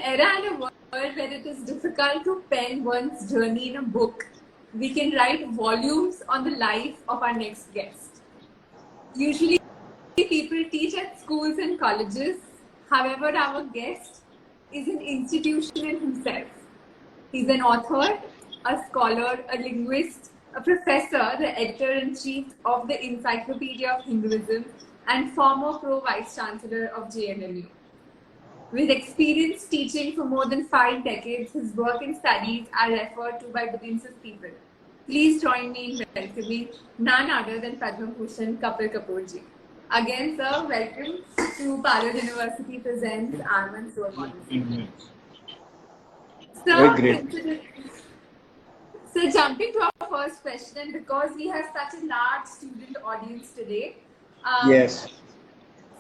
era and a world where it is difficult to pen one's journey in a book, we can write volumes on the life of our next guest. Usually, people teach at schools and colleges. However, our guest is an institution in himself. He's an author, a scholar, a linguist, a professor, the editor-in-chief of the Encyclopedia of Hinduism, and former pro-vice chancellor of JNLU. With experience teaching for more than 5 decades, his work and studies are referred to by billions of people. Please join me in welcoming none other than Padma Bhushan Kapil Kapoor ji. Again, sir, welcome to Palo University presents I.I.M.U.N Role Models. Sir, so jumping to our first question, and because we have such a large student audience today, yes.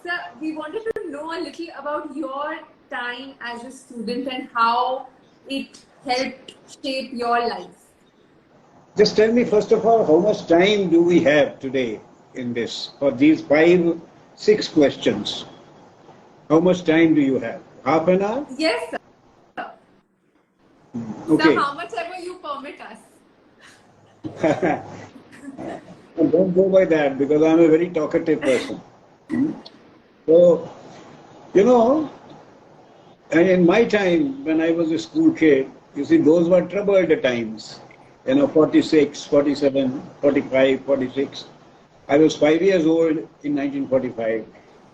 Sir, we wanted to know a little about your time as a student and how it helped shape your life. Just tell me first of all, how much time do we have today in this for these 5, 6 questions? How much time do you have? Half an hour? Yes, sir. Okay. So how much ever you permit us. Don't go by that because I'm a very talkative person. So, you know, and in my time when I was a school kid, you see, those were troubled times. 46, 47, 45, 46. I was 5 years old in 1945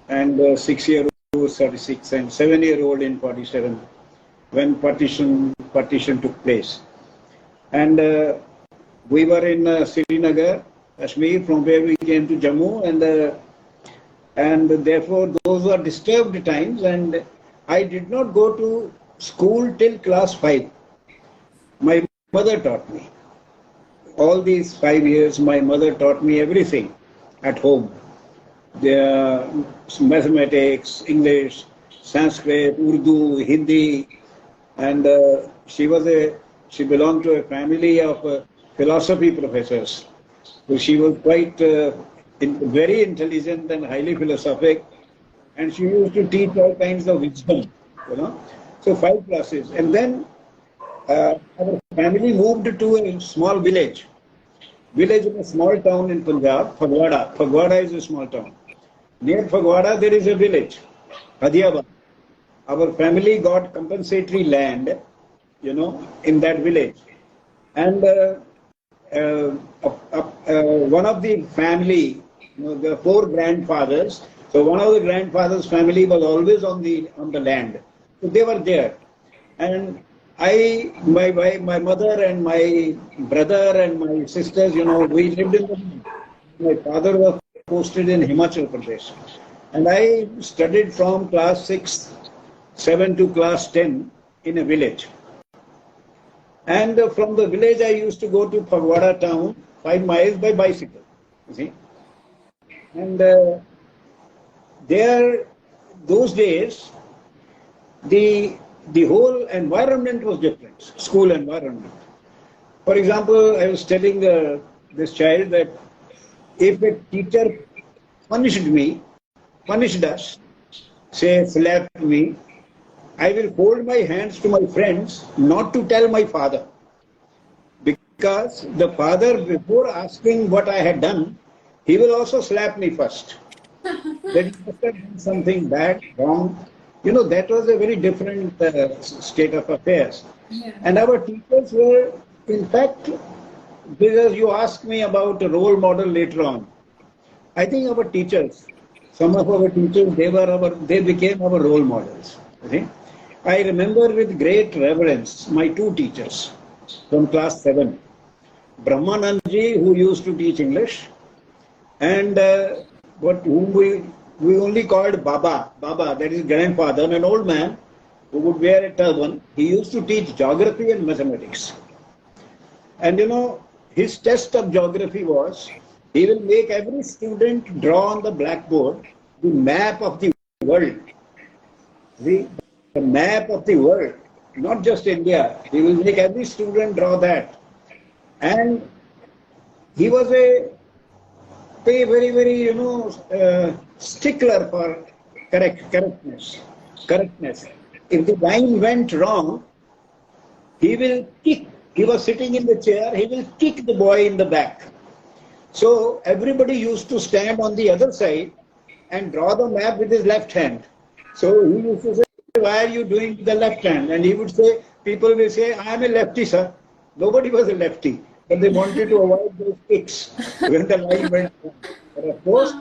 and 6-year-old 36 and 7-year-old in 47 when partition took place. And we were in Srinagar, Kashmir, from where we came to Jammu, and therefore those were disturbed times, and I did not go to school till class 5. My mother taught me. All these 5 years, my mother taught me everything at home. The mathematics, English, Sanskrit, Urdu, Hindi, and she belonged to a family of philosophy professors. So she was quite very intelligent and highly philosophic, and she used to teach all kinds of wisdom, So 5 classes, and then our family moved to a small village in a small town in Punjab, Phagwada. Phagwada is a small town. Near Phagwada there is a village, Hadiabad. Our family got compensatory land, in that village, and one of the family, the 4 grandfathers. So one of the grandfathers' family was always on the land. So they were there, and my mother and my brother and my sisters, we lived in my father was posted in Himachal Pradesh, and I studied from class 6, 7 to class 10 in a village. And from the village, I used to go to Phagwada town, 5 miles by bicycle. You see, and there, those days, the whole environment was different, school environment. For example, I was telling this child that if a teacher punished us, say slapped me, I will hold my hands to my friends not to tell my father. Because the father, before asking what I had done, he will also slap me first. That he must have done something bad, wrong. That was a very different state of affairs. Yeah. And our teachers were, in fact, because you asked me about a role model later on. I think our teachers, some of our teachers, they became our role models. Okay? I remember with great reverence my 2 teachers from class 7. Brahmanandji, who used to teach English, and whom we only called Baba, that is grandfather, an old man who would wear a turban. He used to teach geography and mathematics. And his test of geography was, he will make every student draw on the blackboard the map of the world. The map of the world, not just India. He will make every student draw that. And he was a very, very, stickler for correctness. if the line went wrong, he will kick. He was sitting in the chair, he will kick the boy in the back. So everybody used to stand on the other side and draw the map with his left hand. So he used to say, why are you doing with the left hand? And he would say, people will say, I am a lefty, sir. Nobody was a lefty, but they wanted to avoid those kicks when the line went wrong. But of course,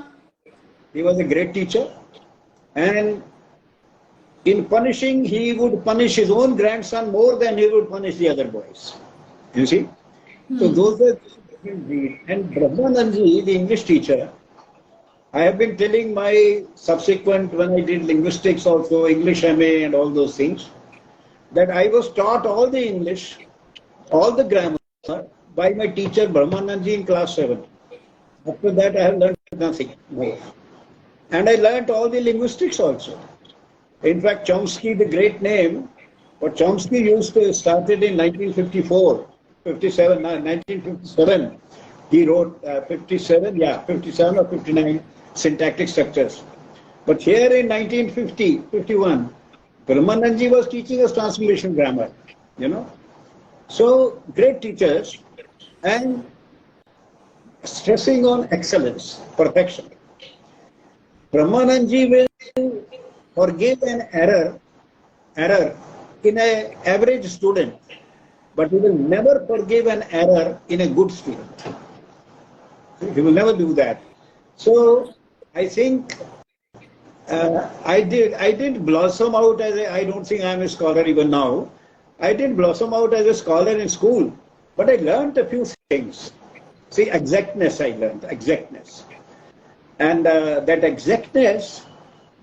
he was a great teacher. And in punishing, he would punish his own grandson more than he would punish the other boys. You see? So those are different breeds. And Brahmananji, the English teacher, I have been telling my subsequent, when I did linguistics also, English MA and all those things, that I was taught all the English, all the grammar by my teacher Brahmananji in class 7. After that I have learned nothing more. And I learned all the linguistics also. In fact, Chomsky, the great name, what Chomsky used to started in 1954, 57, 1957. He wrote 57 or 59 syntactic structures. But here in 1950, 51, Brahmananji was teaching us transformation grammar, you know. So, great teachers and stressing on excellence, perfection. Brahmananji will forgive an error in an average student, but he will never forgive an error in a good student. He will never do that. So I think I didn't blossom out as I don't think I am a scholar even now. I didn't blossom out as a scholar in school, but I learned a few things. See, exactness I learned, exactness. And that exactness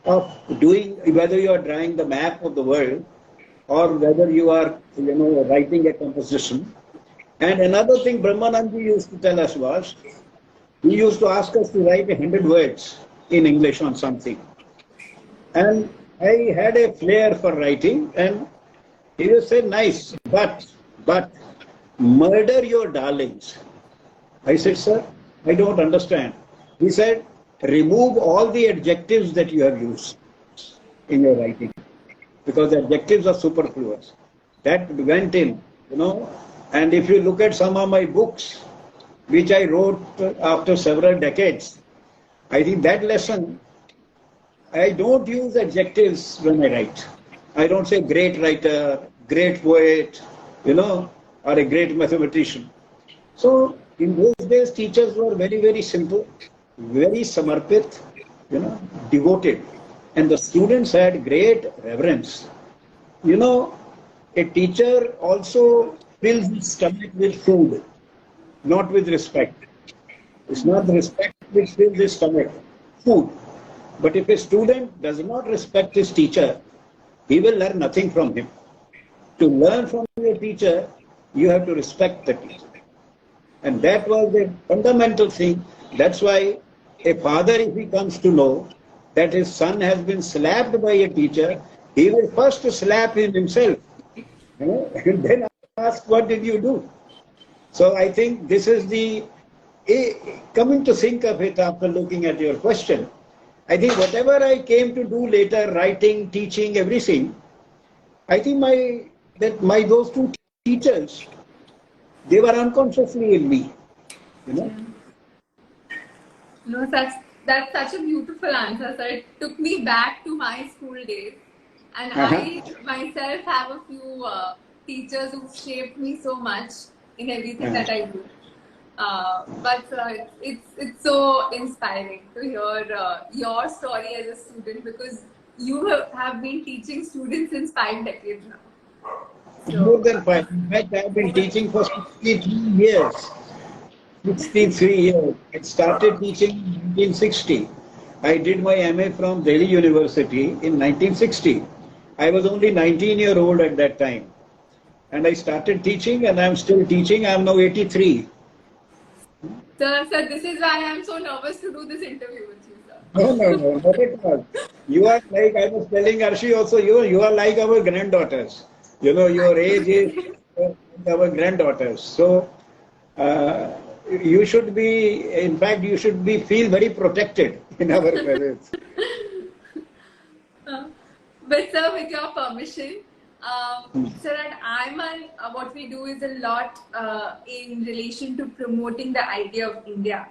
of doing, whether you are drawing the map of the world or whether you are, writing a composition. And another thing Brahmananji used to tell us was, he used to ask us to write 100 words in English on something. And I had a flair for writing, and he would say, nice, but murder your darlings. I said, sir, I don't understand. He said, remove all the adjectives that you have used in your writing, because the adjectives are superfluous. That went in, and if you look at some of my books, which I wrote after several decades, I think that lesson, I don't use adjectives when I write. I don't say great writer, great poet, or a great mathematician. So in those days, teachers were very, very simple, very samarpit, devoted. And the students had great reverence. A teacher also fills his stomach with food, not with respect. It's not the respect which fills his stomach, food. But if a student does not respect his teacher, he will learn nothing from him. To learn from your teacher, you have to respect the teacher. And that was the fundamental thing. That's why a father, if he comes to know that his son has been slapped by a teacher, he will first slap him himself. And then ask, what did you do? So I think this is coming to think of it after looking at your question, I think whatever I came to do later, writing, teaching, everything, I think those two teachers, they were unconsciously in me, No, that's such a beautiful answer, sir. It took me back to my school days. And I myself have a few teachers who shaped me so much in everything that I do. But it's so inspiring to hear your story as a student, because you have been teaching students since 5 decades now. So, more than 5. In fact, I have been teaching for 63 years. 63 years. I started teaching in 1960. I did my MA from Delhi University in 1960. I was only 19-year-old at that time. And I started teaching, and I'm still teaching. I'm now 83. Sir, this is why I'm so nervous to do this interview with you, sir. No, not at all. You are like, I was telling Arshi also, you are like our granddaughters. Your age is our granddaughters. So, you should be, in fact, feel very protected in our presence. But sir, with your permission, sir, at I.I.M.U.N, what we do is a lot in relation to promoting the idea of India,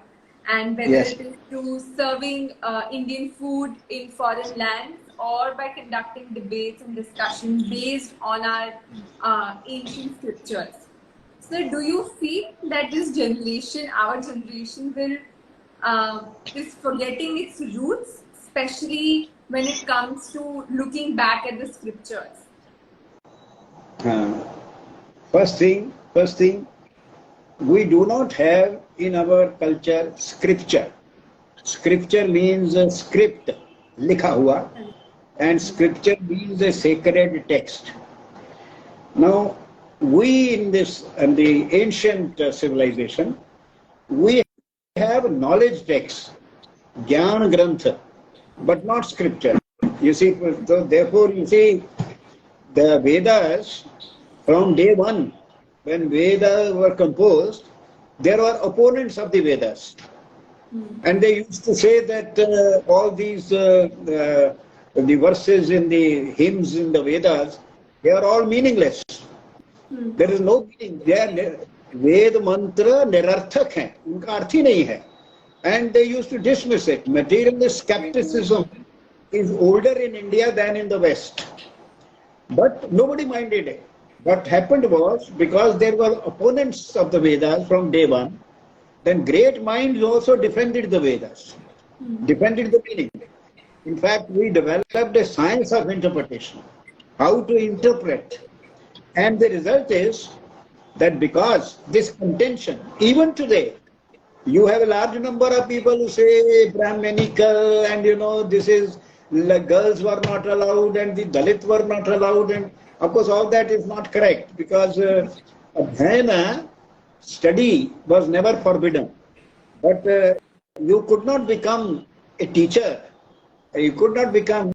and whether Yes. it is through serving Indian food in foreign lands or by conducting debates and discussions based on our ancient scriptures. So, do you feel that this generation, our generation, will is forgetting its roots, especially when it comes to looking back at the scriptures? Uh, first thing, we do not have in our culture scripture. Scripture means a script, likha hua, and scripture means a sacred text. Now, we in the ancient civilization, we have knowledge texts, Gyan Grantha, but not scripture. You see, so therefore, you see, the Vedas, from day one, when Vedas were composed, there were opponents of the Vedas. And they used to say that all these the verses in the hymns in the Vedas, they are all meaningless. There is no meaning. They are Ved mantra nirarthak hai. Unka arth hi nahi hai. And they used to dismiss it. Materialist skepticism is older in India than in the West. But nobody minded it. What happened was, because there were opponents of the Vedas from day one, then great minds also defended the Vedas, defended the meaning. In fact, we developed a science of interpretation, how to interpret. And the result is that because this contention, even today, you have a large number of people who say Brahmanical and this is girls were not allowed and the Dalit were not allowed, and of course all that is not correct, because Adhyayana, study, was never forbidden. But you could not become a teacher, you could not become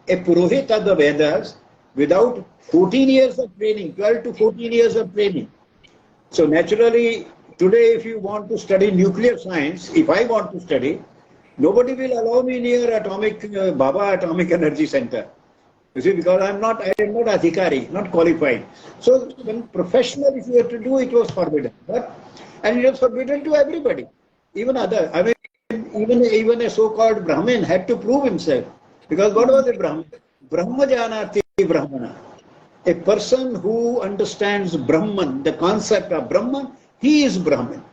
a Purohit of the Vedas without 14 years of training, 12 to 14 years of training. So naturally, today if you want to study nuclear science, if I want to study, nobody will allow me near Baba Atomic Energy Center. You see, because I am not adhikari, not qualified. So when professional, if you have to do, it was forbidden. And it was forbidden to everybody, even other. I mean, even a so-called Brahmin had to prove himself. Because what was a Brahmin? Brahma janati Brahmana. A person who understands Brahman, the concept of Brahman, he is Brahmin.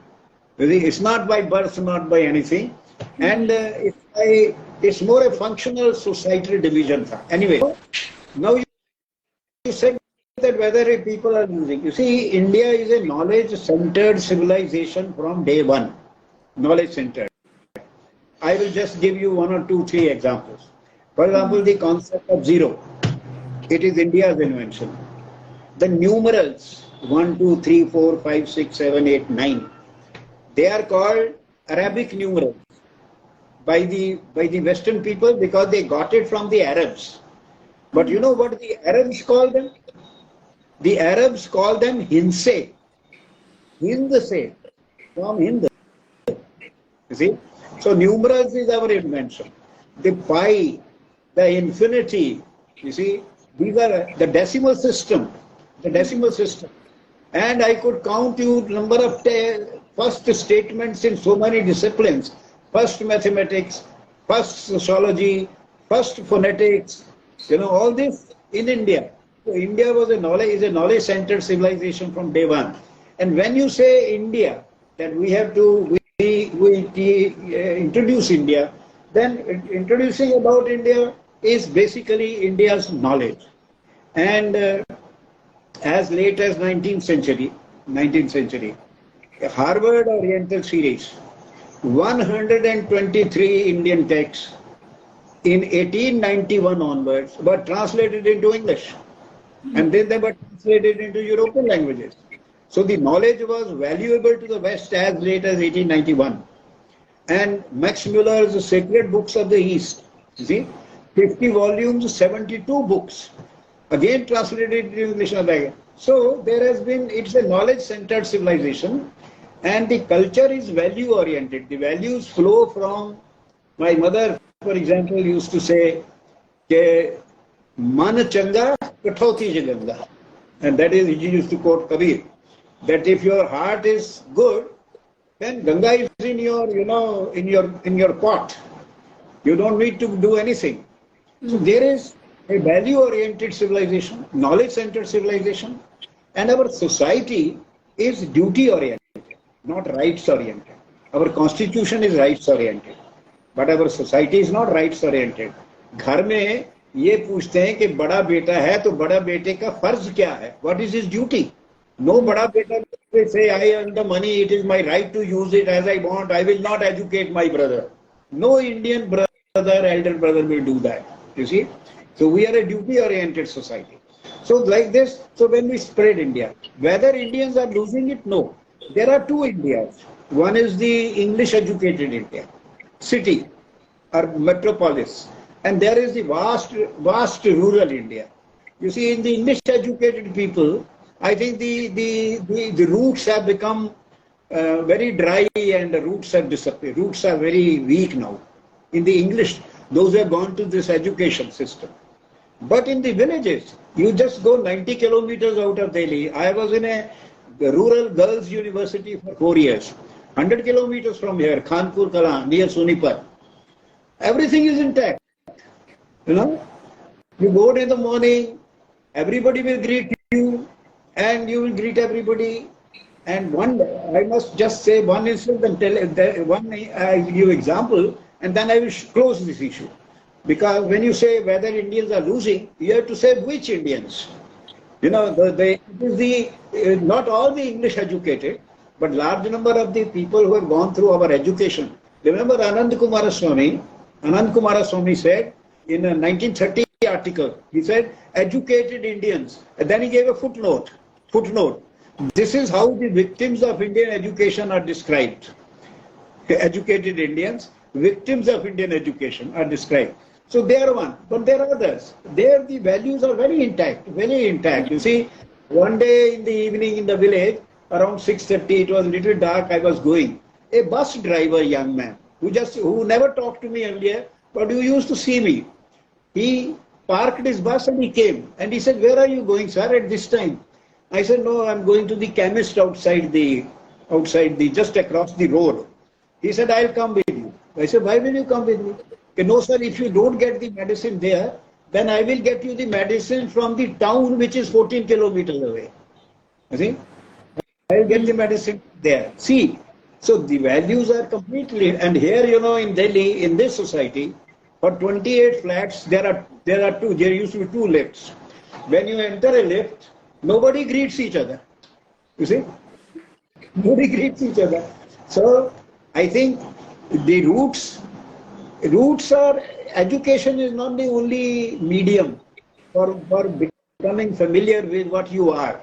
It's not by birth, not by anything. And it's more a functional societal division. Anyway, now you said that whether people are using. You see, India is a knowledge-centered civilization from day one. Knowledge-centered. I will just give you 1 or 2, 3 examples. For example, the concept of zero. It is India's invention. The numerals 1, 2, 3, 4, 5, 6, 7, 8, 9. They are called Arabic numerals by the Western people because they got it from the Arabs. But you know what the Arabs call them? The Arabs call them Hinse. Hindse. From Hind. You see? So numerals is our invention. The pi, the infinity, you see, these are the decimal system. The decimal system. And I could count you number of first statements in so many disciplines. First mathematics, first sociology, first phonetics, all this in India. So India is a knowledge-centered civilization from day one. And when you say India, that we have to introduce India, then introducing about India is basically India's knowledge. And as late as 19th century, a Harvard Oriental series, 123 Indian texts in 1891 onwards were translated into English. And then they were translated into European languages. So the knowledge was valuable to the West as late as 1891. And Max Muller's Sacred Books of the East, you see, 50 volumes, 72 books, again translated into English. So there has been, it's a knowledge-centered civilization, and the culture is value-oriented. The values flow from, my mother, for example, used to say, Man changa, kathauti jaganga. And that is, he used to quote Kabir, that if your heart is good, then Ganga is in your, in your pot. You don't need to do anything. So there is a value-oriented civilization, knowledge-centered civilization, and our society is duty-oriented, not rights-oriented. Our constitution is rights-oriented, but our society is not rights-oriented. घर में ये पूछते हैं कि बड़ा बेटा है तो बड़ा बेटे का फर्ज क्या है? What is his duty? No बड़ा बेटा will say, I earn the money, it is my right to use it as I want, I will not educate my brother. No Indian brother, elder brother will do that. You see? So we are a duty-oriented society. So like this, so when we spread India, whether Indians are losing it, no. There are two Indias. One is the English-educated India, city or metropolis, and there is the vast rural India. You see, in the English-educated people, I think the roots have become very dry and the roots have disappeared. Roots are very weak now. In the English, those who have gone to this education system. But in the villages, you just go 90 kilometers out of Delhi. I was in a rural girls' university for 4 years. 100 kilometers from here, Khanpur Kala, near Sonipat. Everything is intact. You know, you go in the morning, everybody will greet you, and you will greet everybody. And one, I must just say one instance and tell one I give you example, and then I will close this issue. Because when you say whether Indians are losing, you have to say which Indians. You know, it is not all the English educated, but large number of the people who have gone through our education. Remember Anand Kumaraswamy said in a 1930 article, he said, educated Indians. And then he gave a footnote. This is how the victims of Indian education are described. Educated Indians, victims of Indian education are described. So they are one, but there are others. There the values are very intact, very intact. You see, one day in the evening in the village, around 6:30, it was a little dark, I was going. A bus driver, young man, who never talked to me earlier, but who used to see me. He parked his bus and he came. And he said, where are you going, sir, at this time? I said, no, I'm going to the chemist outside just across the road. He said, I'll come with you. I said, why will you come with me? Okay, no, sir, if you don't get the medicine there, then I will get you the medicine from the town which is 14 kilometers away. You see? I will get the medicine there. See, so the values are completely, and here, you know, in Delhi, in this society, for 28 flats, there used to be two lifts. When you enter a lift, nobody greets each other. You see? Nobody greets each other. So, I think the roots are, education is not the only medium for becoming familiar with what you are.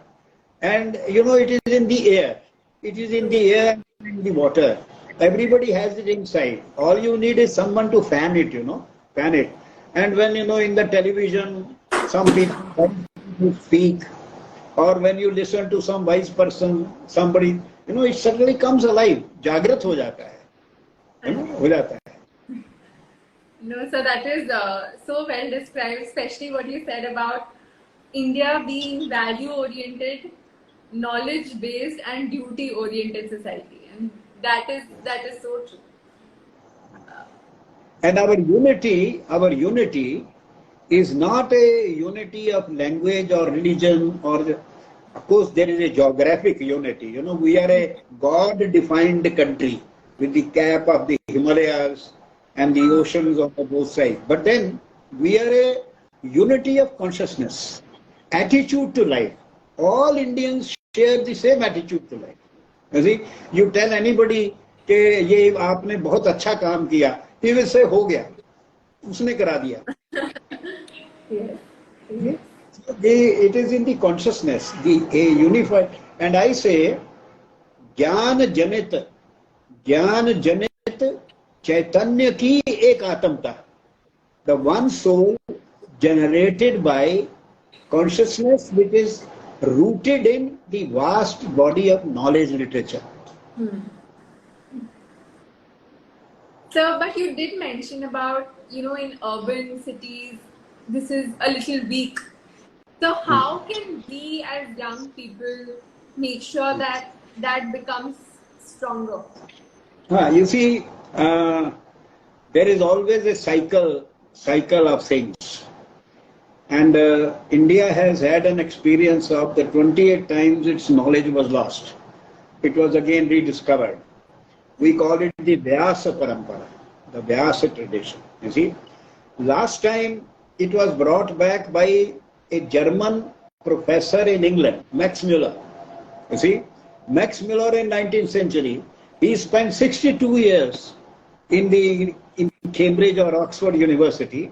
And, you know, it is in the air. It is in the air and in the water. Everybody has it inside. All you need is someone to fan it, you know, fan it. And when, you know, in the television, some people speak, or when you listen to some wise person, somebody, you know, it suddenly comes alive. Jagrat ho jata hai. You know, ho jata hai. No, so that is so well described, especially what you said about India being value-oriented, knowledge-based, and duty-oriented society, and that is so true. And our unity is not a unity of language or religion, or of course there is a geographic unity. You know, we are a God-defined country with the cap of the Himalayas and the oceans on the both sides. But then we are a unity of consciousness, attitude to life. All Indians share the same attitude to life. You see, you tell anybody कि ये आपने बहुत अच्छा काम किया, he will say हो गया, उसने करा दिया. It is in the consciousness, a unified, and I say ज्ञान जनित चैतन्य की एक आत्मता, the one soul generated by consciousness which is rooted in the vast body of knowledge literature. So, but you did mention about, you know, in urban cities, this is a little weak. So how can we as young people make sure that that becomes stronger? You see, there is always a cycle of things. And India has had an experience of the 28 times its knowledge was lost. It was again rediscovered. We call it the Vyasa Parampara, the Vyasa tradition. You see, last time it was brought back by a German professor in England, Max Muller. You see, Max Muller in 19th century, he spent 62 years in Cambridge or Oxford University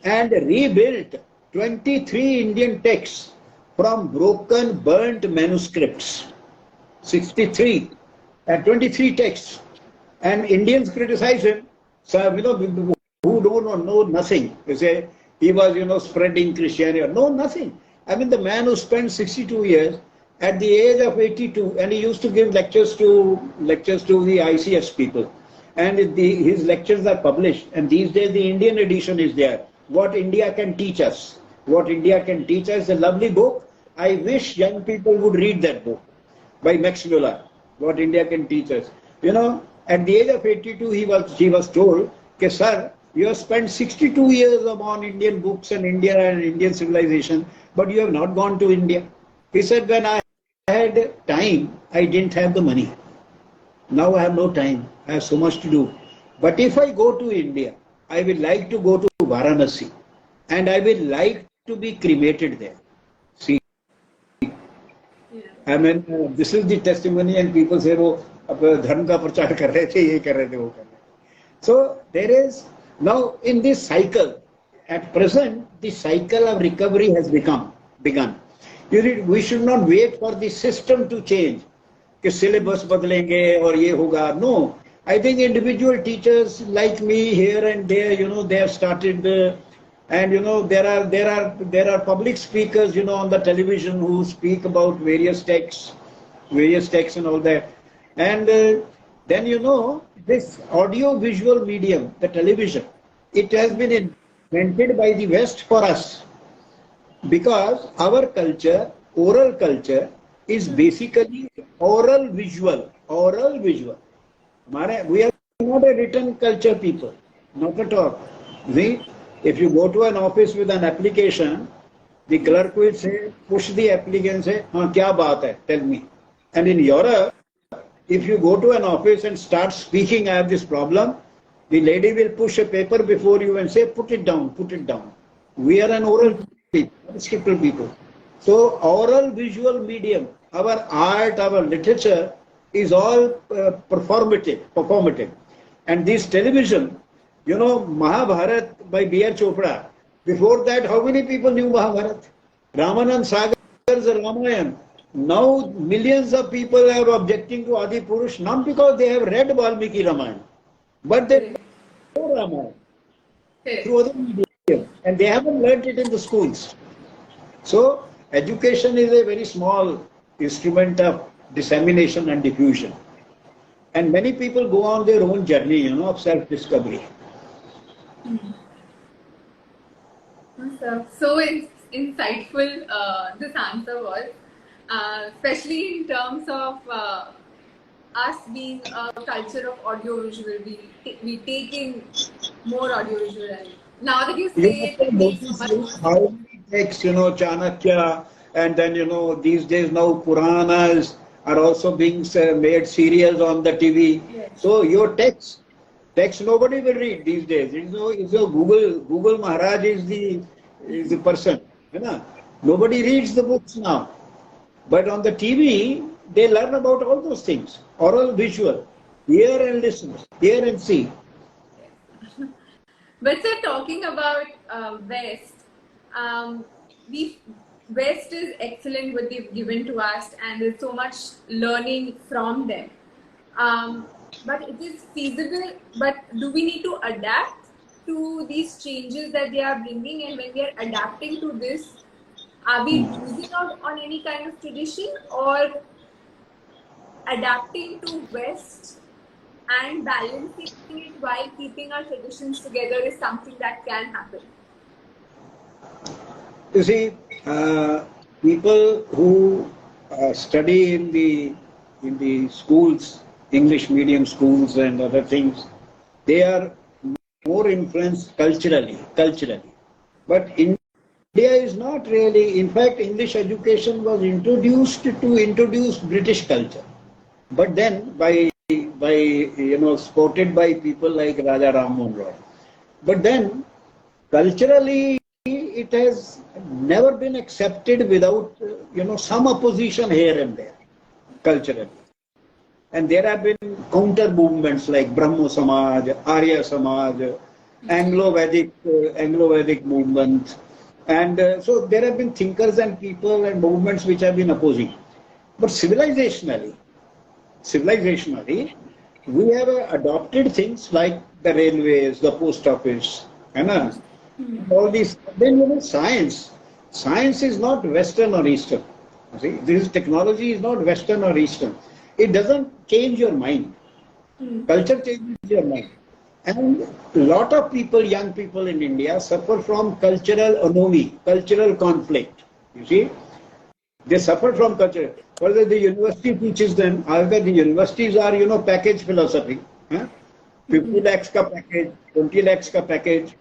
and rebuilt 23 Indian texts from broken, burnt manuscripts. 63 and 23 texts. And Indians criticize him, so, who don't know nothing. They say he was, spreading Christianity. No, nothing. I mean, the man who spent 62 years at the age of 82, and he used to give lectures to the ICS people. And his lectures are published. And these days, the Indian edition is there. What India can teach us. What India can teach us, a lovely book. I wish young people would read that book by Max Muller. What India can teach us. At the age of 82, he was told, "Okay, sir, you have spent 62 years upon Indian books and India and Indian civilization, but you have not gone to India." He said, "When I had time, I didn't have the money. Now I have no time. I have so much to do. But if I go to India, I will like to go to Varanasi, and I will like to be cremated there." See, I mean, this is the testimony, and people say, "वो अब धर्म का प्रचार कर रहे थे, ये कर रहे थे, वो कर रहे थे." So there is now in this cycle. At present, the cycle of recovery has begun. We should not wait for the system to change. कि syllabus बदलेंगे और ये होगा. No, I think individual teachers like me here and there, they have started. And there are public speakers, on the television who speak about various texts and all that. And then this audio visual medium, the television, it has been invented by the West for us, because our culture, oral culture, is basically oral visual. We are not a written culture people, not at all. If you go to an office with an application, the clerk will say, push the applicant, say, kya baat hai, tell me. And in Europe, if you go to an office and start speaking, I have this problem, the lady will push a paper before you and say, put it down. We are an oral people, scriptural people. So oral visual medium, our art, our literature is all performative. And this television, Mahabharat by B.R. Chopra. Before that, how many people knew Mahabharat? Ramanand Sagar's Ramayana. Now, millions of people are objecting to Adi Purush, not because they have read Valmiki Ramayana, but they know Ramayana through other media, and they haven't learnt it in the schools. So, education is a very small instrument of dissemination and diffusion. And many people go on their own journey, of self-discovery. So insightful this answer was, especially in terms of us being a culture of audiovisual. We take in more audiovisual. And now that you say it makes so much more sense. How many texts, Chanakya, and then, these days now Puranas are also being made serials on the TV. Yes. So your text nobody will read these days. It's a Google Maharaj is the person. Nobody reads the books now. But on the TV, they learn about all those things. Oral, visual. Hear and listen. Hear and see. But sir, talking about West, West is excellent what they've given to us, and there's so much learning from them. But it is feasible, but do we need to adapt to these changes that they are bringing? And when we are adapting to this, are we losing out on any kind of tradition, or adapting to West and balancing it while keeping our traditions together is something that can happen? You see, people who study in the schools, English medium schools and other things, they are more influenced culturally. But India is not really. In fact, English education was introduced to introduce British culture. But then supported by people like Raja Ram Mohan Roy. But then culturally it has never been accepted without some opposition here and there culturally. And there have been counter movements like Brahmo Samaj, Arya Samaj, Anglo-Vedic movement. And so there have been thinkers and people and movements which have been opposing. But civilizationally, we have adopted things like the railways, the post office, and all these. Then science. Science is not Western or Eastern. See, this technology is not Western or Eastern. It doesn't change your mind. Culture changes your mind. And a lot of people, young people in India, suffer from cultural anomy, cultural conflict. You see, they suffer from culture. Further, the university teaches them. However, the universities are, package philosophy. 50 lakhs ka package, 20 lakhs ka package.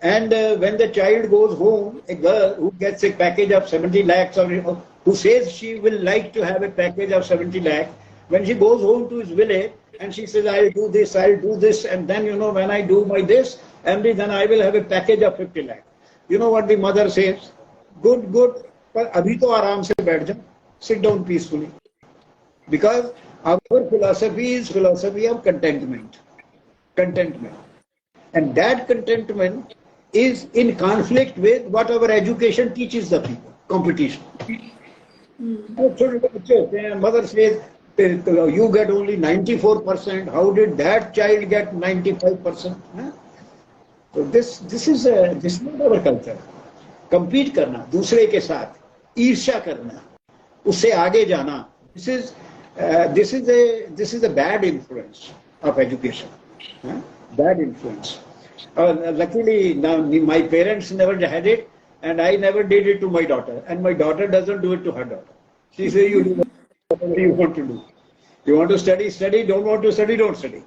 And when the child goes home, a girl who gets a package of 70 lakhs or who says she will like to have a package of 70 lakhs, when she goes home to his village and she says, I'll do this, and then, when I do my this, and then I will have a package of 50 lakhs. You know what the mother says? Good, but abhi to aaram se baith ja, sit down peacefully. Because our philosophy is philosophy of contentment. And that contentment is in conflict with what our education teaches the people, competition. Mother says, you get only 94%. How did that child get 95%? So this is not our culture. Compete करना दूसरे के साथ, ईर्ष्या करना, उससे आगे जाना. This is a bad influence of education. Bad influence. Luckily, now my parents never had it, and I never did it to my daughter, and my daughter doesn't do it to her daughter. She says, you do whatever you want to do. You want to study, study. Don't want to study, don't study.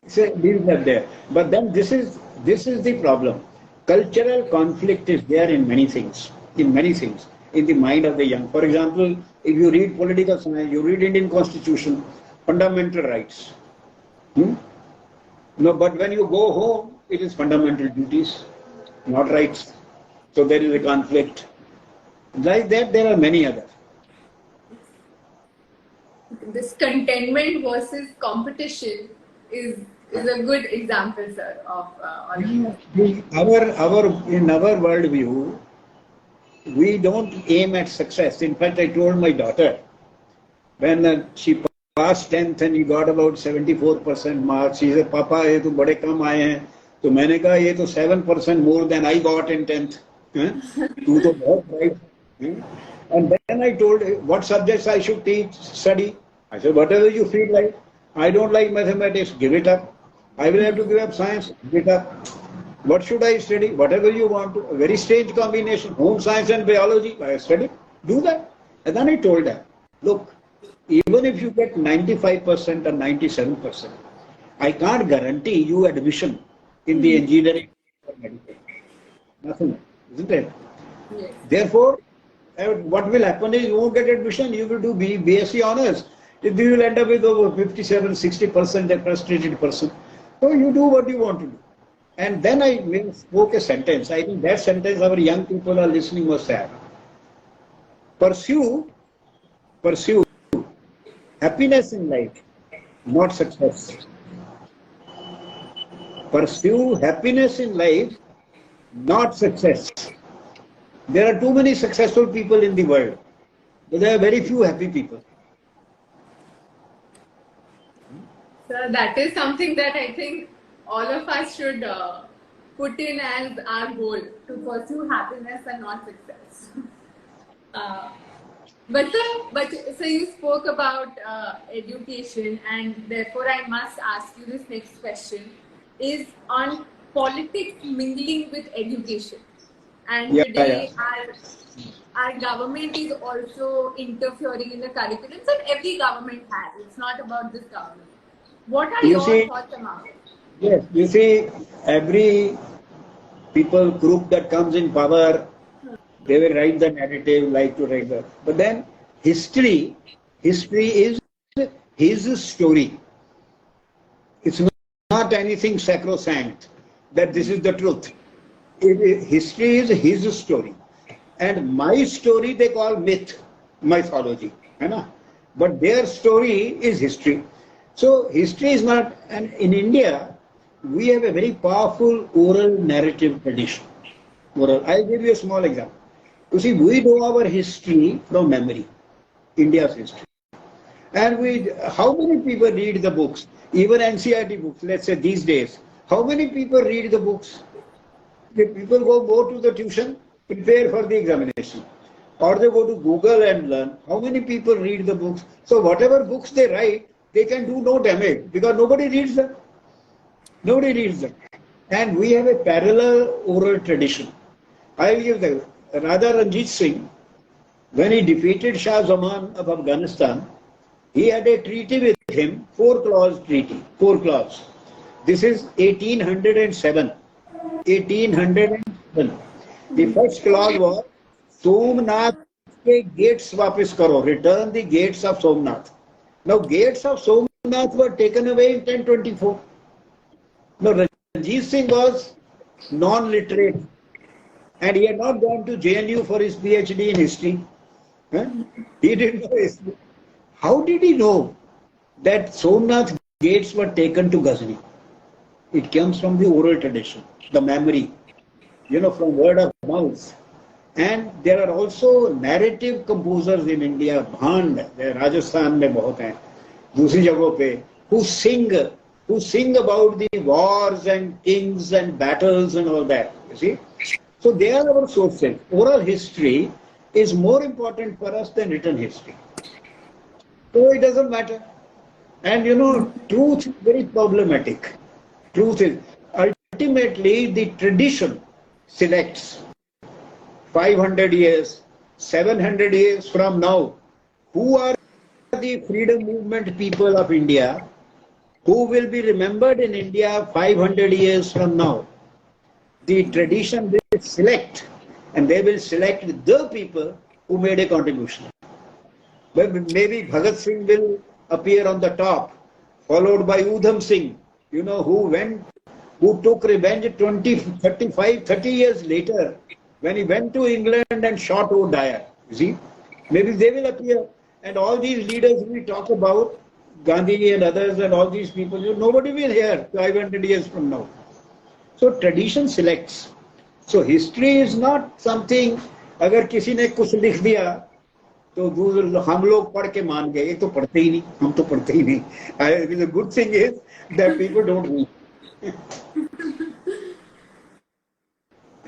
So leave that there. But then this is the problem. Cultural conflict is there in many things. In the mind of the young. For example, if you read political science, you read Indian Constitution, fundamental rights. No, but when you go home, it is fundamental duties, not rights. So there is a conflict. Like that, there are many others. This contentment versus competition is a good example, sir, of in our worldview, we don't aim at success. In fact, I told my daughter when she passed 10th and he got about 74% marks, she said, "Papa, ये तो बड़े कम आए हैं." तो मैंने कहा ये तो 7% more than I got in 10th. तू तो बहुत bright. And then I told her what subjects I should study. I said, whatever you feel like. I don't like mathematics, give it up. I will have to give up science, give it up. What should I study? Whatever you want to. A very strange combination, home science and biology. I study, do that. And then I told her, look, even if you get 95% or 97%, I can't guarantee you admission in the engineering or medical. Nothing, isn't it? Yes. Therefore, what will happen is you won't get admission, you will do BSc honors. You will end up with over 57, 60% a frustrated person. So you do what you want to do. And then I spoke a sentence. I think that sentence our young people are listening must have. Pursue happiness in life, not success. Pursue happiness in life, not success. There are too many successful people in the world, but there are very few happy people. So that is something that I think all of us should put in as our goal, to pursue happiness and not success. But you spoke about education, and therefore I must ask you this next question is on politics mingling with education. And Yeah, yeah. today our government is also interfering in the curriculums, and every government has. It's not about this government. What are You your see, thoughts about it? yes, you see, every people group that comes in power, they will write the narrative, like to write the. But then history is his story. It's not anything sacrosanct that this is the truth. History is his story. And my story they call myth, mythology. है ना? But their story is history. So history is not, and in India, we have a very powerful oral narrative tradition. Oral. I'll give you a small example. You see, we know our history from memory, India's history. And how many people read the books? Even NCERT books, let's say these days. How many people read the books? The people go to the tuition, prepare for the examination. Or they go to Google and learn. How many people read the books? So whatever books they write, they can do no damage because nobody reads them. Nobody reads them. And we have a parallel oral tradition. I will give the Raja Ranjit Singh, when he defeated Shah Zaman of Afghanistan, he had a treaty with him, four-clause treaty, four clause. This is 1807. 1807. The first clause was, Somnath ke gates वापस करो, return the gates of Somnath. Now gates of Somnath were taken away in 1024. Now Ranjit Singh was non-literate and he had not gone to JNU for his PhD in history. Huh? He didn't know history. How did he know that Somnath gates were taken to Ghazni? It comes from the oral tradition, the memory, from word of mouth. And there are also narrative composers in India, Bhand, Rajasthan में बहुत हैं, दूसरी जगहों पे, who sing about the wars and kings and battles and all that. You see, so they are our sources. Oral history is more important for us than written history. So it doesn't matter. And truth is very problematic. Truth is, ultimately the tradition selects 500 years, 700 years from now, who are the freedom movement people of India, who will be remembered in India 500 years from now. The tradition will select, and they will select the people who made a contribution. Maybe Bhagat Singh will appear on the top, followed by Udham Singh, who took revenge 30 years later, when he went to England and shot O'Dwyer. You see, maybe they will appear. And all these leaders we talk about, Gandhi and others and all these people, nobody will hear 500 years from now. So tradition selects. So history is not something, अगर किसी ने कुछ लिख दिया, तो हम लोग पढ़ के मान गए, ये तो पढ़ते ही नहीं, हम तो पढ़ते ही नहीं. The good thing is that people don't read.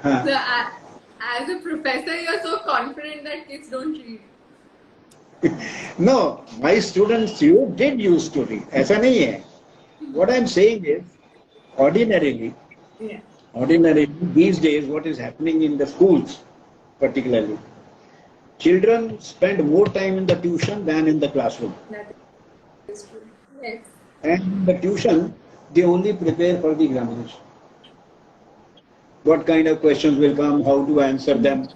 So, as a professor, you're so confident that kids don't read. No, my students did used to read. ऐसा नहीं है. What I'm saying is, ordinarily, these days, what is happening in the schools, particularly, children spend more time in the tuition than in the classroom. That is true. Yes. And in the tuition, they only prepare for the examination. What kind of questions will come, how to answer them.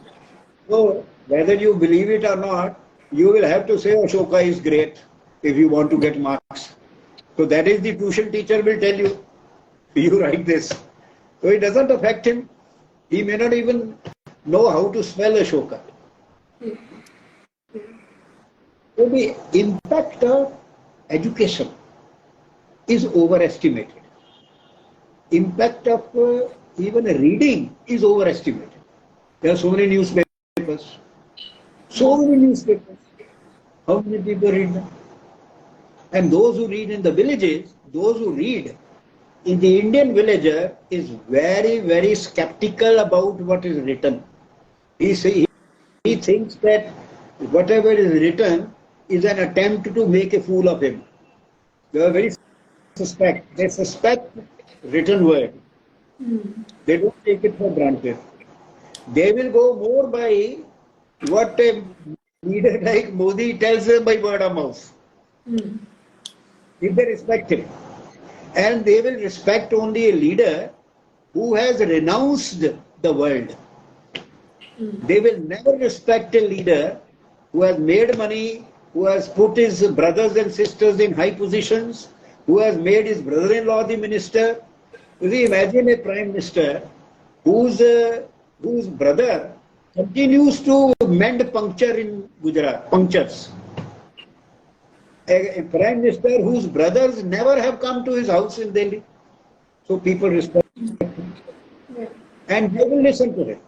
So, whether you believe it or not, you will have to say Ashoka is great if you want to get marks. So that is the tuition teacher will tell you, you write this. So it doesn't affect him. He may not even know how to spell Ashoka. So the impact of education is overestimated. Impact of even reading is overestimated. There are so many newspapers. So many newspapers. How many people read them? And those who read in the villages, those who read in the Indian villager is very, very skeptical about what is written. He thinks that whatever is written is an attempt to make a fool of him. They are very suspect. They suspect written word. They don't take it for granted. They will go more by what a leader like Modi tells them by word of mouth. If they respect him. And they will respect only a leader who has renounced the world. They will never respect a leader who has made money, who has put his brothers and sisters in high positions, who has made his brother-in-law the minister. You see, imagine a prime minister whose brother continues to mend puncture in Gujarat, punctures. A prime minister whose brothers never have come to his house in Delhi. So people respect him. Yeah. And they will listen to him.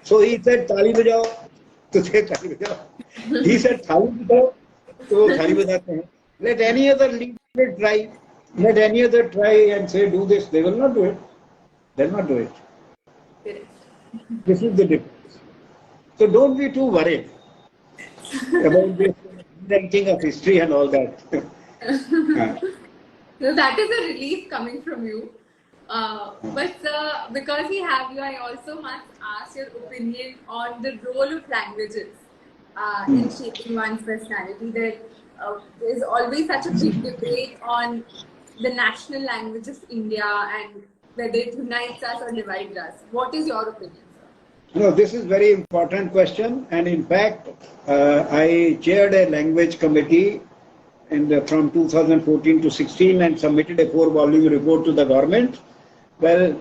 So he said, Thali bajao, to say Thali bajao. He said, Thali bajao, to Thali bajate hain. Let any other leader try. Let any other try and say, do this. They will not do it. They will not do it. Correct. This is the difference. So don't be too worried about this ranking of history and all that. So that is a relief coming from you. But because we have you, I also must ask your opinion on the role of languages in shaping one's personality. There is always such a big debate on the national language of India and whether it unites us or divides us. What is your opinion, sir? No, this is very important question, and in fact, I chaired a language committee from 2014 to 16 and submitted a 4-volume report to the government. Well,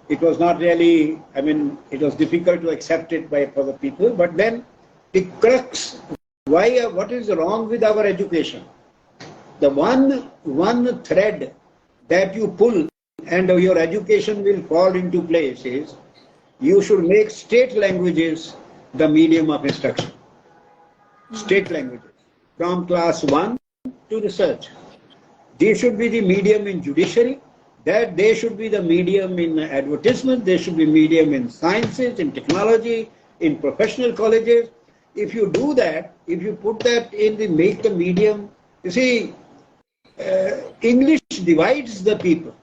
it was not really, I mean, it was difficult to accept it for the people, but then the crux, what is wrong with our education? The one thread that you pull and your education will fall into place is you should make state languages the medium of instruction. State languages from class 1 to research. They should be the medium in judiciary, that they should be the medium in advertisement, they should be medium in sciences, in technology, in professional colleges. If you do that, if you put that make the medium, you see, English divides the people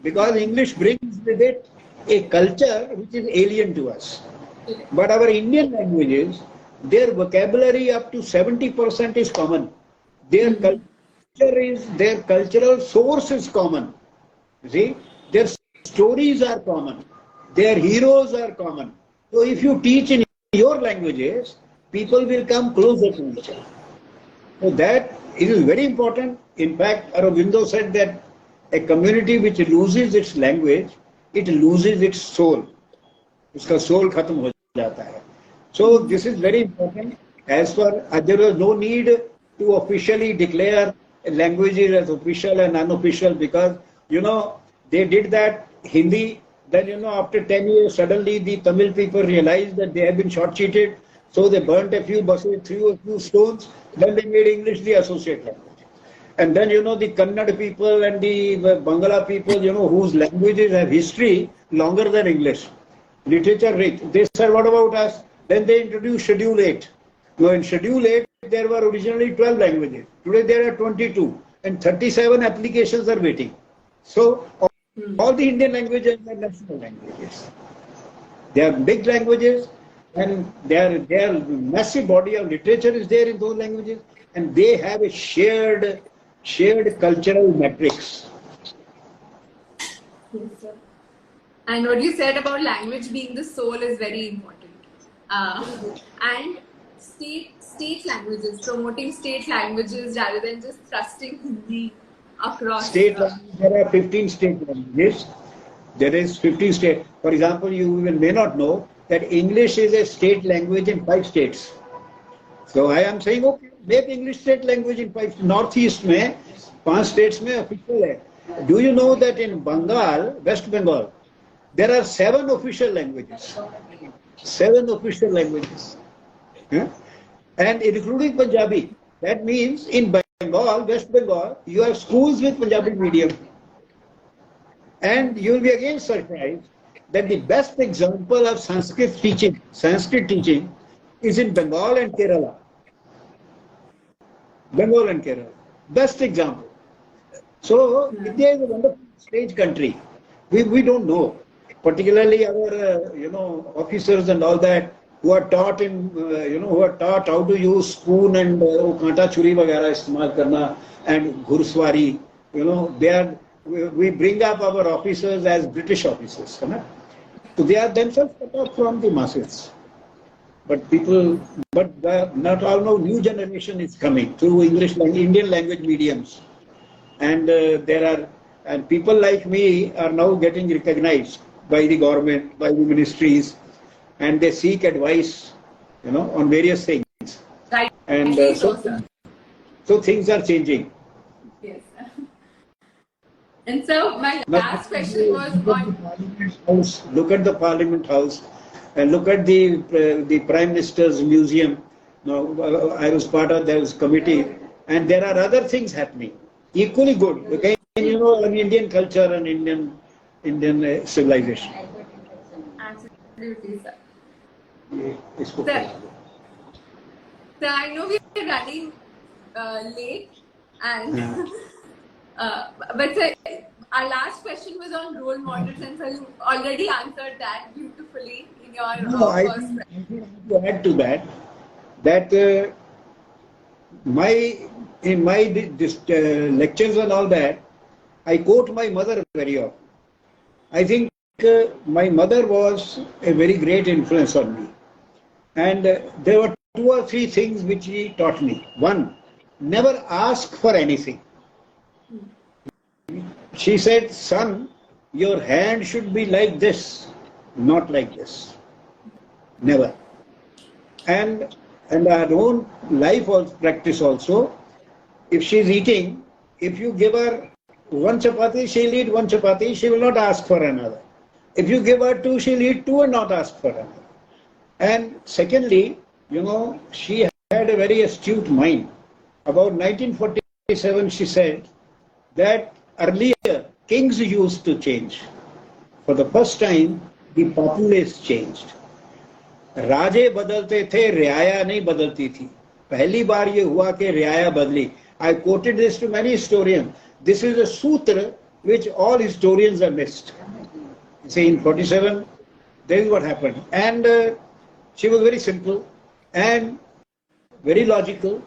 because English brings with it a culture which is alien to us. But our Indian languages, their vocabulary up to 70% is common. Their their cultural source is common. You see, their stories are common. Their heroes are common. So if you teach in your languages, people will come closer to each other. So that it is very important. In fact, Aurobindo said that a community which loses its language, it loses its soul. Uska soul khatam ho jata hai. So this is very important. As for there was no need to officially declare languages as official and unofficial because they did that Hindi. Then after 10 years suddenly the Tamil people realized that they have been short-cheated. So they burnt a few buses, threw a few stones. Then they made English the associate language. And then the Kannada people and the Bangla people whose languages have history longer than English, literature rich. They said, what about us? Then they introduced Schedule 8. Now in Schedule 8, there were originally 12 languages. Today there are 22 and 37 applications are waiting. So all the Indian languages are national languages. They are big languages and their massive body of literature is there in those languages and they have a shared cultural matrix. Yes, sir. And what you said about language being the soul is very important. And state languages, promoting state languages rather than just thrusting Hindi across. There are 15 state languages. There is 15 states. For example, you even may not know that English is a state language in 5 states. So I am saying, okay, make English state language in 5 Northeast में 5 states में official है. Do you know that in Bengal, West Bengal, there are 7 official languages? 7 official languages. Yeah? And including Punjabi. That means in Bengal, West Bengal, you have schools with Punjabi medium. And you will be again surprised that the best example of Sanskrit teaching is in Bengal and Kerala. Bengal and Kerala. Best example. So India is a wonderful strange country. We don't know. Particularly our, officers and all that who are taught who are taught how to use spoon and kanta churi वगैरह इस्तेमाल करना and घुड़सवारी, they are, we bring up our officers as British officers, है ना? So they are themselves cut off from the masses. But not all now new generation is coming through Indian language mediums, and and people like me are now getting recognized by the government, by the ministries, and they seek advice, on various things. Right. And so things are changing. Yes. And so my last question was on. Look at the Parliament House, and look at the Prime Minister's museum. Now, I was part of this committee, and there are other things happening equally good. Okay, an Indian culture and Indian civilization. Absolutely, sir. So I know we are running late, and but sir, our last question was on role models, and so you already answered that beautifully in your first. I think to add to that in my lectures and all that, I quote my mother very often. I think my mother was a very great influence on me, and there were 2 or 3 things which she taught me. One, never ask for anything. She said, son, your hand should be like this, not like this. Never. And our own life practice also, if she is eating, if you give her 1 chapati, she'll eat 1 chapati, she will not ask for another. If you give her 2, she'll eat 2 and not ask for another. And secondly, she had a very astute mind. About 1947, she said that earlier kings used to change. For the first time, the populace changed. राजे बदलते थे, रियाया नहीं बदलती थी. पहली बार ये हुआ कि रियाया बदली. I quoted this to many historians. This is a sutra which all historians have missed. See, in 47, this is what happened. And she was very simple and very logical,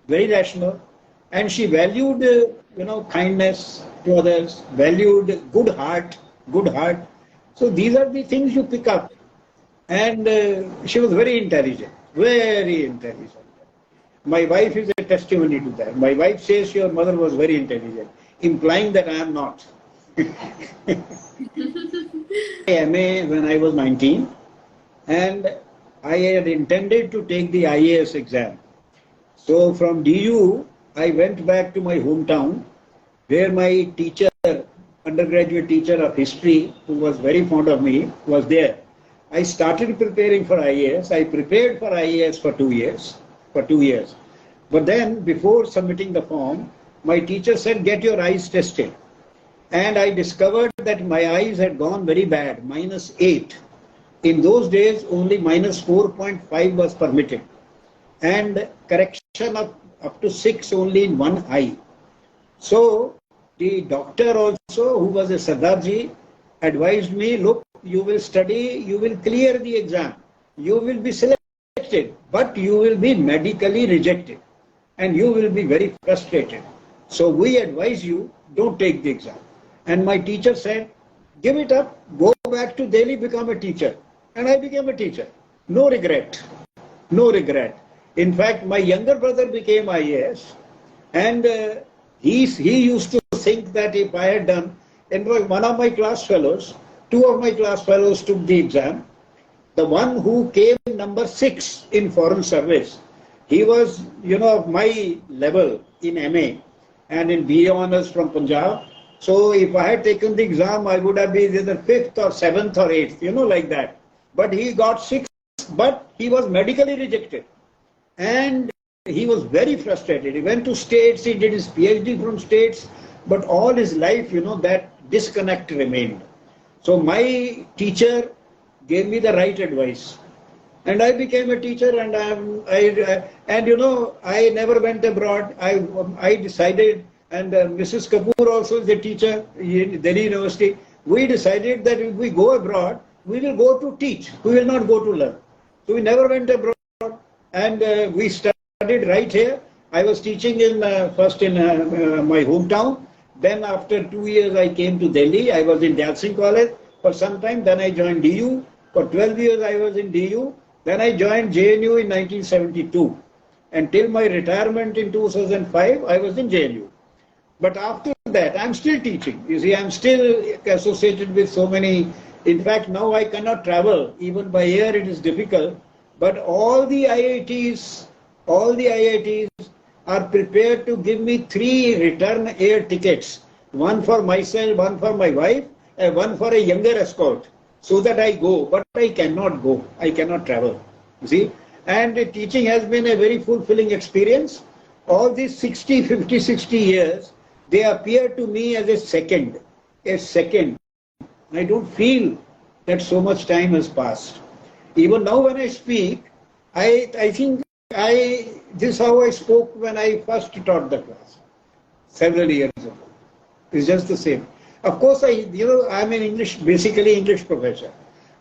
very rational, and she valued, kindness to others, valued good heart. So these are the things you pick up. And she was very intelligent, very intelligent. My wife is a testimony to that. My wife says your mother was very intelligent, implying that I am not. M.A. when I was 19, and I had intended to take the IAS exam. So from DU, I went back to my hometown, where my teacher, undergraduate teacher of history, who was very fond of me, was there. I started preparing for IAS. I prepared for IAS for 2 years. But then, before submitting the form, my teacher said, get your eyes tested. And I discovered that my eyes had gone very bad, -8. In those days, only -4.5 was permitted. And correction up to 6 only in one eye. So, the doctor also, who was a Sardarji, advised me, look, you will study, you will clear the exam, you will be selected, but you will be medically rejected and you will be very frustrated. So we advise you, don't take the exam. And my teacher said, give it up, go back to Delhi, become a teacher. And I became a teacher. No regret. No regret. In fact, my younger brother became IAS, and he used to think that if I had done, and one of my class fellows, 2 of my class fellows took the exam. The one who came number 6 in foreign service, he was, of my level in MA and in BA Honours from Punjab. So if I had taken the exam, I would have been either 5th or 7th or 8th, like that. But he got 6th, but he was medically rejected. And he was very frustrated. He went to States, he did his PhD from States, but all his life, that disconnect remained. So my teacher gave me the right advice, and I became a teacher. And I never went abroad. I decided, and Mrs. Kapoor also is a teacher in Delhi University. we decided that if we go abroad, we will go to teach. We will not go to learn. So we never went abroad, and we studied right here. I was teaching in first in my hometown. Then after 2 years, I came to Delhi. I was in Dalsing College for some time. Then I joined DU. For 12 years, I was in DU. Then I joined JNU in 1972. Until my retirement in 2005, I was in JNU. But after that, I'm still teaching. You see, I'm still associated with so many. In fact, now I cannot travel. Even by air, it is difficult. But all the IITs are prepared to give me 3 return air tickets. One for myself, one for my wife, and one for a younger escort. So that I go. But I cannot go. I cannot travel. You see? And teaching has been a very fulfilling experience. All these 60, 50, 60 years, they appear to me as a second. A second. I don't feel that so much time has passed. Even now when I speak, I think this is how I spoke when I first taught the class, several years ago. It's just the same. Of course, I'm an English, basically English professor.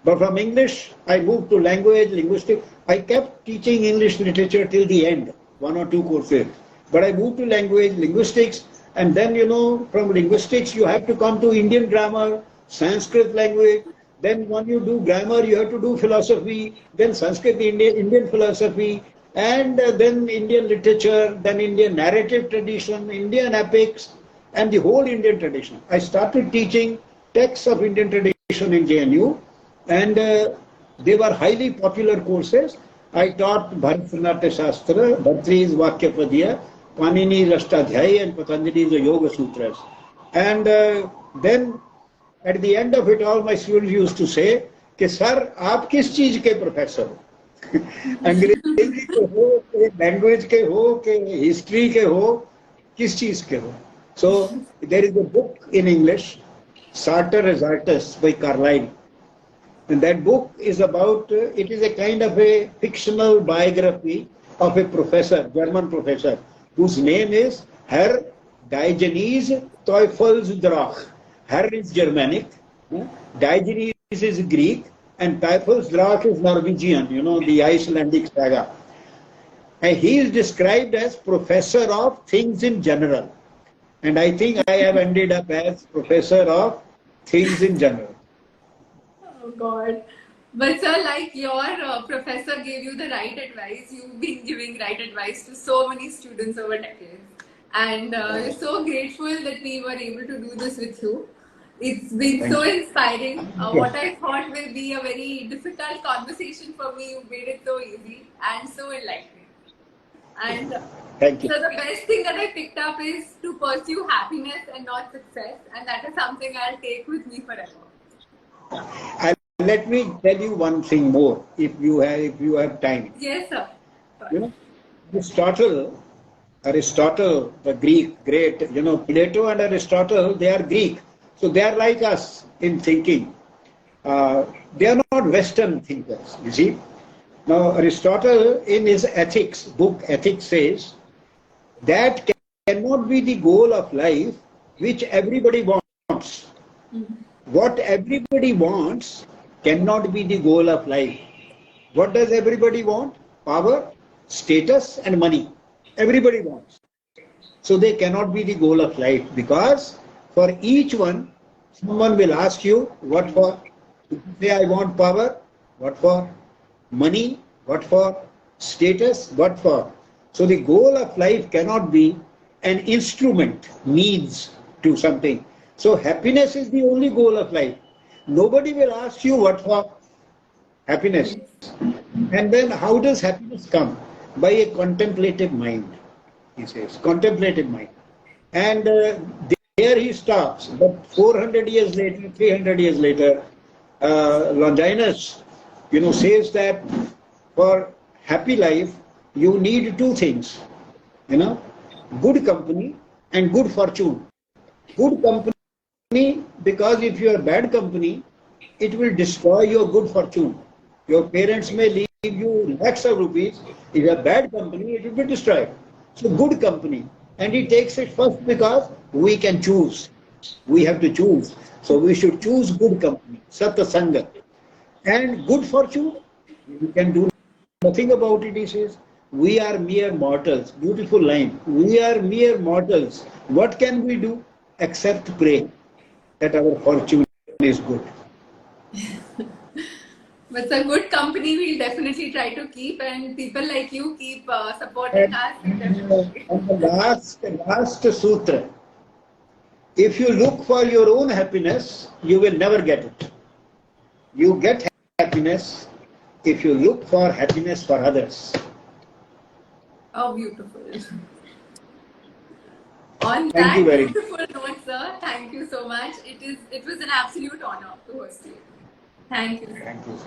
But from English, I moved to language, linguistics. I kept teaching English literature till the end, 1 or 2 courses. But I moved to language, linguistics, and then, from linguistics, you have to come to Indian grammar, Sanskrit language. Then when you do grammar, you have to do philosophy, then Sanskrit, Indian philosophy, and then Indian literature, then Indian narrative tradition, Indian epics, and the whole Indian tradition. I started teaching texts of Indian tradition in JNU, and they were highly popular courses. I taught Bharatanatyam Shastra, Bhartri's Vakyapadya, Panini's Ashtadhyaya, and Patanjali's Yoga Sutras. And then at the end of it all, my students used to say, कि sir आप किस चीज के professor हो? अंग्रेजी के हो, language के हो, के हिस्ट्री के हो, किस चीज के हो? So there is a book in English, Sartor Resartus by Carlyle. And that book is about, it is a kind of a fictional biography of a professor, German professor, whose name is Herr Diogenes Teufelsdrach. Herr is Germanic, Diogenes is Greek, and Teufelsdrach is Norwegian, the Icelandic saga. And he is described as professor of things in general. And I think I have ended up as professor of things in general. Oh God. But sir, like your professor gave you the right advice, you've been giving right advice to so many students over decades. And we're so grateful that we were able to do this with you. It's been so inspiring. What I thought will be a very difficult conversation for me, you made it so easy and so enlightening. And Thank you. so the best thing that I picked up is to pursue happiness and not success. And that is something I'll take with me forever. Let me tell you one thing more, if you have time. Yes, sir. Aristotle, the Greek, great, Plato and Aristotle, they are Greek. So they are like us in thinking. They are not Western thinkers, you see. Now, Aristotle, in his book Ethics, says that cannot be the goal of life which everybody wants. What everybody wants cannot be the goal of life. What does everybody want? Power, status, and money. Everybody wants. So they cannot be the goal of life, because for each one, someone will ask you, what for? If you say, I want power, what for? Money, what for? Status, what for? So the goal of life cannot be an instrument, means to something. So happiness is the only goal of life. Nobody will ask you what for. Happiness. And then how does happiness come? By a contemplative mind, he says. Contemplative mind. And there he stops. But 400 years later, 300 years later, Longinus, says that for happy life, you need 2 things. Good company and good fortune. Good company, because if you are bad company, it will destroy your good fortune. Your parents may leave you lakhs of rupees. If you are bad company, it will be destroyed. So good company. And he takes it first because we can choose. We have to choose. So we should choose good company, Satsanga. And good fortune, we can do nothing about it, he says. We are mere mortals. Beautiful line. We are mere mortals. What can we do except pray that our fortune is good? But it's a good company we'll definitely try to keep, and people like you keep supporting us. Definitely. And the last sutra. If you look for your own happiness, you will never get it. You get happiness if you look for happiness for others. Oh, beautiful. On Thank you that very much. beautiful note, sir, thank you so much. It was an absolute honor to host you. Thank you, sir. Thank you.